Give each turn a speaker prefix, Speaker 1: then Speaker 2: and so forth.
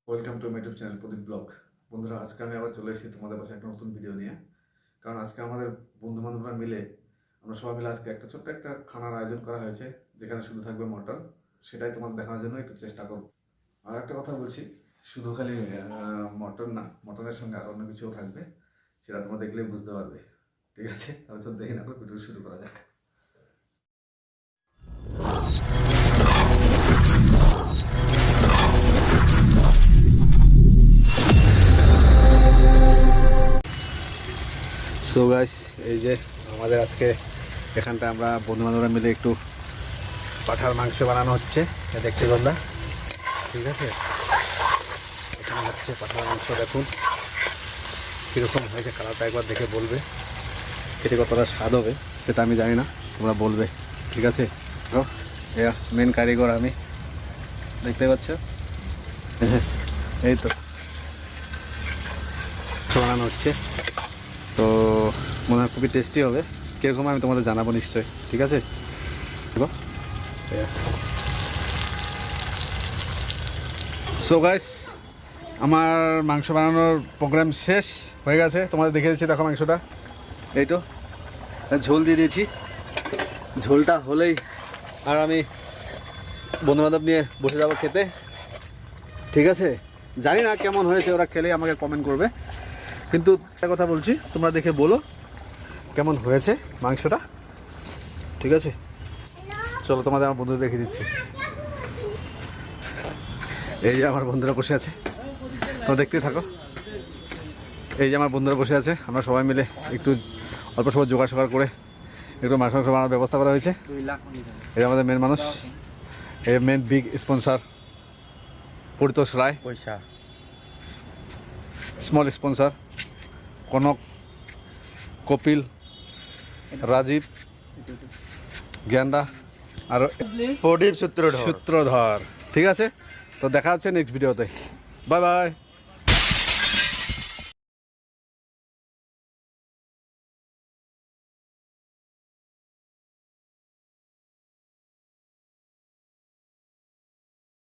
Speaker 1: Welcome to my YouTube channel Pradip vlog. বন্ধুরা, আজকে আমি আবার চলে এসেছি তোমাদের পাশে একটা নতুন ভিডিও নিয়ে। কারণ আজকে আমাদের বন্ধু বান্ধবরা মিলে আমরা সবাই মিলে আজকে একটা ছোট্ট একটা খানার আয়োজন করা হয়েছে, যেখানে শুধু থাকবে মটন। সেটাই তোমাদের দেখানোর জন্য একটু চেষ্টা করব। আর একটা কথা বলছি, শুধু খালি মটন না, মটনের সঙ্গে আর অন্য কিছুও থাকবে, সেটা তোমরা দেখলেই বুঝতে পারবে। ঠিক আছে, তাহলে চল দেখি না করে ভিডিও শুরু করা যাক। সো গাইস, এই যে আমাদের আজকে এখানটা আমরা বন্ধু বান্ধবরা মিলে একটু পাঠার মাংস বানানো হচ্ছে, দেখছি বন্ধা। ঠিক আছে, এখানে হচ্ছে পাঠার মাংস। দেখুন কীরকম হয়েছে, কালারটা একবার দেখে বলবে খেতে কতটা স্বাদ হবে, সেটা আমি জানি না, তোমরা বলবে। ঠিক আছে, তো মেন কারিগর আমি, দেখতে পাচ্ছ। এই তো বানানো হচ্ছে, তো মনে হয় খুবই টেস্টি হবে। কীরকম আমি তোমাদের জানাবো নিশ্চয়ই। ঠিক আছে, সো গাইস, আমার মাংস বানানোর প্রোগ্রাম শেষ হয়ে গেছে, তোমাদের দেখে দিচ্ছি। দেখো মাংসটা, এই তো ঝোল দিয়ে দিয়েছি। ঝোলটা হলেই আর আমি বন্ধুবান্ধব নিয়ে বসে যাবো খেতে। ঠিক আছে, জানি না কেমন হয়েছে, ওরা খেলে আমাকে কমেন্ট করবে, কিন্তু একটা কথা বলছি, তোমরা দেখে বলো কেমন হয়েছে মাংসটা। ঠিক আছে, চলো তোমাদের আমার বন্ধুদের দেখে দিচ্ছি। এই যে আমার বন্ধুরা বসে আছে, তোমরা দেখতে থাকো। এই যে আমার বন্ধুরা বসে আছে, আমরা সবাই মিলে একটু অল্প সময় জোগাড় করে একটু মাংস বানানোর ব্যবস্থা করা হয়েছে। এই আমাদের মেন মানুষ, এই মেন বিগ স্পন্সার পরিতোষ রায়,
Speaker 2: পয়সা
Speaker 1: স্মল স্পন্সার কনক, কপিল, রাজীব, জ্ঞানদা আর
Speaker 2: প্রদীপ সূত্রধর।
Speaker 1: সূত্রধর। ঠিক আছে, তো দেখা হচ্ছে নেক্সট ভিডিওতে। Bye bye.